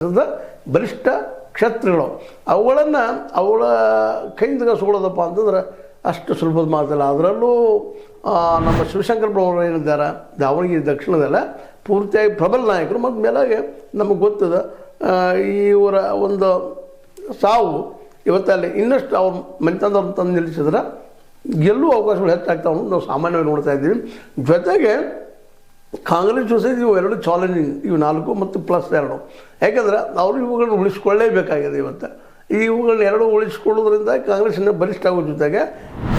ಬಲಿಷ್ಠ ಕ್ಷೇತ್ರಗಳು ಅವುಗಳನ್ನು ಅವಳ ಕೈಯಿಂದ ಕಸ್ಕೊಳ್ಳೋದಪ್ಪ ಅಂತಂದ್ರೆ ಅಷ್ಟು ಸುಲಭದ ಮಾತಲ್ಲ. ಅದರಲ್ಲೂ ನಮ್ಮ ಶಿವಶಂಕರಪ್ಪನವರು ಏನಿದ್ದಾರೆ ದಾವಣಗೆರೆ ದಕ್ಷಿಣದಲ್ಲ ಪೂರ್ತಿಯಾಗಿ ಪ್ರಬಲ ನಾಯಕರು. ಮತ್ತು ಮೇಲಾಗೆ ನಮಗೆ ಗೊತ್ತದ ಇವರ ಒಂದು ಸಾವು ಇವತ್ತಲ್ಲಿ ಇನ್ನಷ್ಟು ಅವ್ರ ಮನೆತನದವ್ರನ್ನ ತಂದು ನಿಲ್ಲಿಸಿದ್ರೆ ಗೆಲ್ಲುವ ಅವಕಾಶಗಳು ಹೆಚ್ಚಾಗ್ತಾವೆ ಅನ್ನೋದು ನಾವು ಸಾಮಾನ್ಯವಾಗಿ ನೋಡ್ತಾ ಇದ್ದೀವಿ. ಜೊತೆಗೆ ಕಾಂಗ್ರೆಸ್ ಜೊತೆ ಇವು ಎರಡು ಚಾಲೆಂಜಿಂಗ್, ಇವು 4 ಮತ್ತು +2. ಯಾಕಂದ್ರೆ ಅವರು ಇವುಗಳನ್ನ ಉಳಿಸ್ಕೊಳ್ಳೇಬೇಕಾಗಿದೆ. ಇವತ್ತು ಇವುಗಳನ್ನ ಎರಡು ಉಳಿಸ್ಕೊಳ್ಳೋದ್ರಿಂದ ಕಾಂಗ್ರೆಸ್ಸಿನ ಬಲಿಷ್ಠ ಆಗೋ ಜೊತೆಗೆ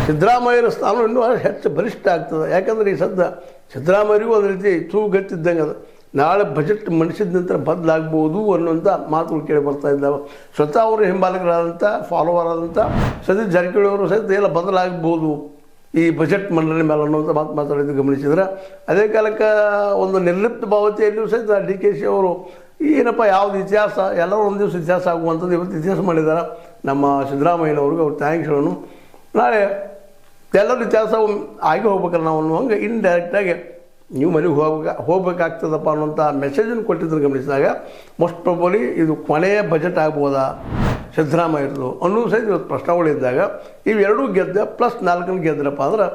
ಸಿದ್ದರಾಮಯ್ಯರ ಸ್ಥಾನ ಇನ್ನೂ ಹೆಚ್ಚು ಬಲಿಷ್ಠ ಆಗ್ತದೆ. ಯಾಕಂದರೆ ಈ ಸದ್ಯ ಸಿದ್ದರಾಮಯ್ಯರಿಗೂ ಒಂದು ರೀತಿ ತೂಗತ್ತಿದ್ದಂಗೆ ಅದು ನಾಳೆ ಬಜೆಟ್ ಮಂಡಿಸಿದ ನಂತರ ಬದಲಾಗ್ಬೋದು ಅನ್ನುವಂಥ ಮಾತುಗಳು ಕೇಳಿ ಬರ್ತಾ ಇದ್ದಾವೆ. ಸ್ವತಃ ಅವರು ಹಿಂಬಾಲಕರಾದಂಥ ಫಾಲೋವರ್ ಆದಂಥ ಸತೀಶ್ ಜಾರಕಿಹೊಳಿ ಅವರು ಸಹಿತ ಎಲ್ಲ ಬದಲಾಗ್ಬೋದು ಈ ಬಜೆಟ್ ಮಂಡನೆ ಮೇಲೆ ಅನ್ನೋಂಥ ಮಾತಾಡಿದ್ದು ಗಮನಿಸಿದ್ರೆ, ಅದೇ ಕಾಲಕ್ಕೆ ಒಂದು ನಿರ್ಲಿಪ್ತ ಭಾವತೆಯಲ್ಲಿಯೂ ಸಹಿತ DKಶಿ ಅವರು ಏನಪ್ಪ ಯಾವುದು ಇತಿಹಾಸ ಎಲ್ಲರೂ ಒಂದು ದಿವಸ ಇತಿಹಾಸ ಆಗುವಂಥದ್ದು ಇವತ್ತು ಇತಿಹಾಸ ಮಾಡಿದ್ದಾರೆ. ನಮ್ಮ ಸಿದ್ದರಾಮಯ್ಯನವ್ರಿಗೆ ಅವ್ರು ಥ್ಯಾಂಕ್ಸ್ ಹೇಳೋನು. ನಾಳೆ ಎಲ್ಲರೂ ಇತಿಹಾಸ ಆಗಿ ಹೋಗ್ಬೇಕಾರೆ ನಾವು ಅನ್ನುವಂಗೆ ಇಂಡೈರೆಕ್ಟಾಗಿ ನೀವು ಮನೆಗೆ ಹೋಗ್ಬೇಕಾಗ್ತದಪ್ಪ ಅನ್ನೋಂಥ ಮೆಸೇಜನ್ನು ಕೊಟ್ಟಿದ್ದನ್ನು ಗಮನಿಸಿದಾಗ ಮೋಸ್ಟ್ ಪ್ರಾಬಲಿ ಇದು ಕೊನೆಯ ಬಜೆಟ್ ಆಗ್ಬೋದಾ ಸಿದ್ದರಾಮಯ್ಯರದು ಅನ್ನೋದು ಸಹಿತ ಇವತ್ತು ಪ್ರಶ್ನೆಗಳಿದ್ದಾಗ ಇವೆರಡೂ ಗೆದ್ದ +4 ಗೆದ್ರಪ್ಪ ಅಂದ್ರೆ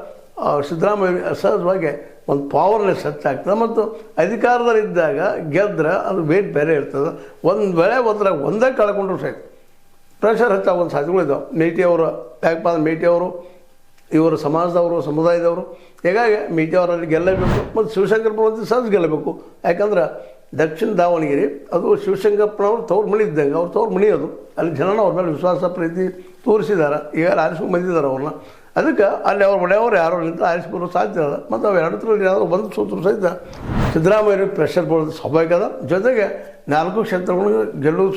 ಸಿದ್ದರಾಮಯ್ಯ ಸಹಜವಾಗಿ ಒಂದು ಪವರ್ನೆಸ್ ಹೆಚ್ಚಾಗ್ತದೆ. ಮತ್ತು ಅಧಿಕಾರದಲ್ಲಿದ್ದಾಗ ಗೆದ್ರೆ ಅದು ವೇಟ್ ಬೇರೆ ಇರ್ತದೆ. ಒಂದು ವೇಳೆ ಒಂದೇ ಕಳ್ಕೊಂಡ್ರು ಸಹಿತ ಪ್ರೆಷರ್ ಹೆಚ್ಚಾಗುವಂಥ ಸಾಧ್ಯತೆಗಳಿದ್ದಾವೆ. ಮೇಟಿ ಅವರು ಯಾಕಪ್ಪ ಅಂದ್ರೆ ಮೇಟಿ ಅವರು ಇವರು ಸಮಾಜದವರು ಸಮುದಾಯದವರು, ಹೀಗಾಗಿ ಮೇಟಿ ಅವರಲ್ಲಿ ಗೆಲ್ಲಬೇಕು. ಮತ್ತು ಶಿವಶಂಕರಪ್ಪನವ್ರು ಸಹಜ ಗೆಲ್ಲಬೇಕು. ಯಾಕಂದ್ರೆ ದಕ್ಷಿಣ ದಾವಣಗೆರೆ ಅದು ಶಿವಶಂಕರಪ್ಪನವ್ರು ತವ್ರು ಮಣಿ ಇದ್ದಂಗೆ, ಅವ್ರು ತವ್ರು ಮಣಿ ಅದು. ಅಲ್ಲಿ ಜನನ ಅವ್ರ ಮೇಲೆ ವಿಶ್ವಾಸ ಪ್ರೀತಿ ತೋರಿಸಿದ್ದಾರೆ. ಈಗ ಆರಿಸ್ಕೊಂಡು ಬಂದಿದ್ದಾರೆ ಅವ್ರನ್ನ. ಅದಕ್ಕೆ ಅಲ್ಲಿ ಅವ್ರ ಮನೆಯವರು ಯಾರೋ ನಿಂತು ಆರಿಸ್ಬರೋ ಸಾಧ್ಯ ಅದ. ಮತ್ತು ಅವು ಎರಡರಲ್ಲಿ ಏನಾದರೂ ಬಂದು ಸೂತ್ರು ಸಹಿತ ಸಿದ್ದರಾಮಯ್ಯರಿಗೆ ಪ್ರೆಷರ್ ಬರೋದು ಸ್ವಾಭಾವಿಕ ಅದ. ಜೊತೆಗೆ 4 ಕ್ಷೇತ್ರಗಳು ಗೆಲ್ಲುವುದು